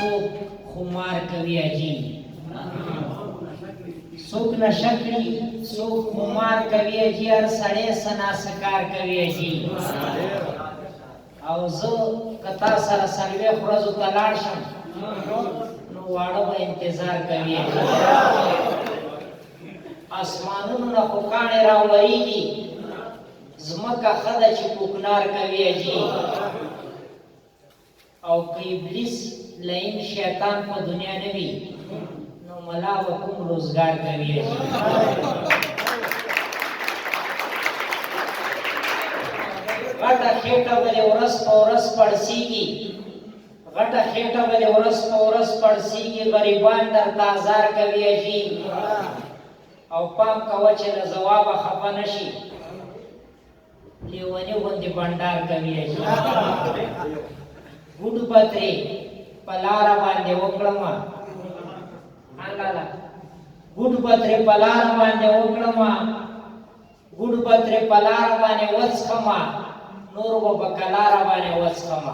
څوک خمار کوي اجي څوک نشه کړي څوک خمار کوي اجي هر سړی سنا سکار کوي اجي او زه کتا سره څلوېښت ورځو ته لاړ شم نو واړه به انتظار کوي اسمانونو نه خو کاڼې راوریږي ځمکه ښه ده چې کوکنار کوي اجي او که ابلیس لئیم شیطان په دنیا نه وي نو ملا به کوم روزګار کوي غټه خېټه به دې ورځ په ورځ پړسېږي غټه خېټه به دې ورځ په ورځ پړسېږي غریبان درته ازار کوي اجي او پام کوه چې له ځوابه خفه نه شي لیوني غوندې بنډار کوي اجي ګوډ پترې په لاره باندې وکړمه الله ګوډ پترې په لاره باندې وکړمه ګوډ پترې په لاره باندې وڅښمه نور به په کلاره باندې وڅښمه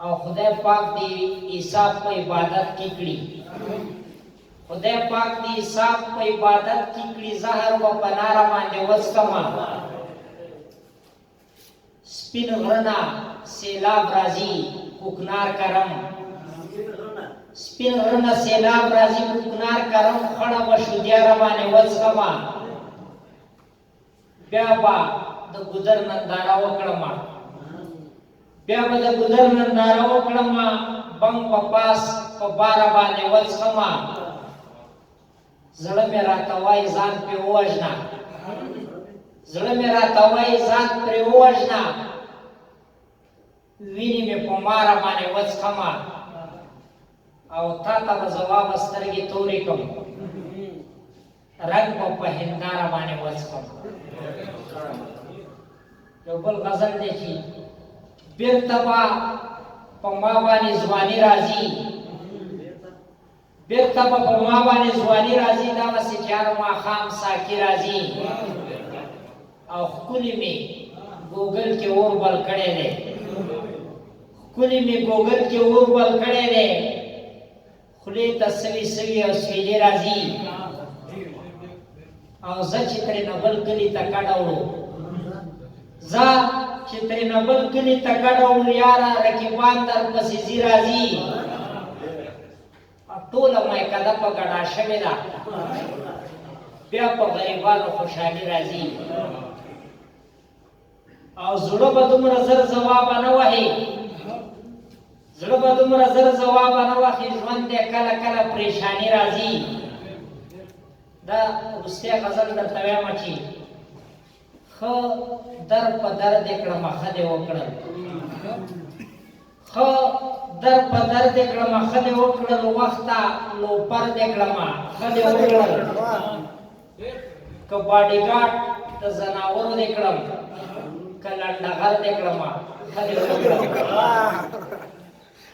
او خدای پاک دې حساب په عبادت کې کړي خدای پاک دې حساب په عبادت کې کړي زهر به په لاره باندې وڅښمه سپین غرونه سیلاب راځي کوکنار کرم سپین غرونه سیلاب راځي کوکنار کرم خړه به شودیا را باندې وڅښمه بیا به د ګودر ننداره وکړمه بیا به د ګودر ننداره وکړمه بم په پاس په باره باندې وڅښمه زړه مې راته وایي ځان پرې ووژنه زړه مې راته وایي ځان پرې ووژنه وینې مې په ماره باندې وڅښمه او تا ته به ځوابه سترګې تورې کړم رنګ به په هنداره باندې وڅښم یو بل غزل دی چې بیرته به په ما باندې ځواني راځي بیرته به په ما باندې ځواني راځي دغسې چې هر ماښام ساقي راځي او ښکلي مې ګوګل کې اور بل کړی دی ښکلي مې ګوګل کې اور بل کړی دی خولې ته سوي سوي او سویلې راځي او زه چې ترېنه بل کلي ته کډه وړو زه چې ترېنه بل کلي ته کډه وړو یاره رقیبان درپسې ځي راځي ټوله میکده په ګډا شوې ده بیا په غریبانو خوشحالي راځي او زړه به دومره زر ځوابه نه وهي زړه به دومره زر ځوابه نه وهي ژوند دی کله کله پریشاني راځي دا وروستی غزل درته وایم چې ښه در په در دې کړمه ښه دې وکړل ښه در په در دې کړمه ښه دې وکړل وخته لوپر دې کړمه ښه دې وکړل که باډیګارډ د ځناورو دې کړم که لنډغر دې کړمه ښه دې وکړل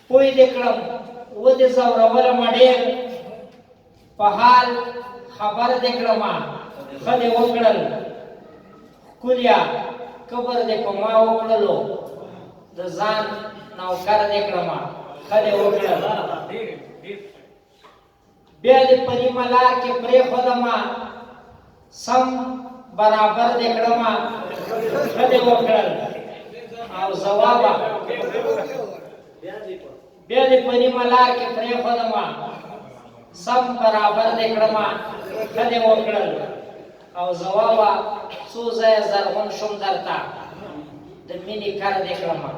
پوی دې کړم ودې ځورولمه ډېر په حال خبر دې کړمه ښه دې وکړل ښکلیا کبر دې په ما وکړلو د ځان نوکر دې کړمه ښه دې وکړل بیا دې په نیمه لار کې پرېښودمه سم برابر دې کړمه ښه دې وکړل او ځوابه بیا دې په نیمه لار کې پرېښودمه سم برابر دې کړمه ښه دې وکړل او ځوابه څو ځایه زرغون شوم درته د مینې کار دې کړمه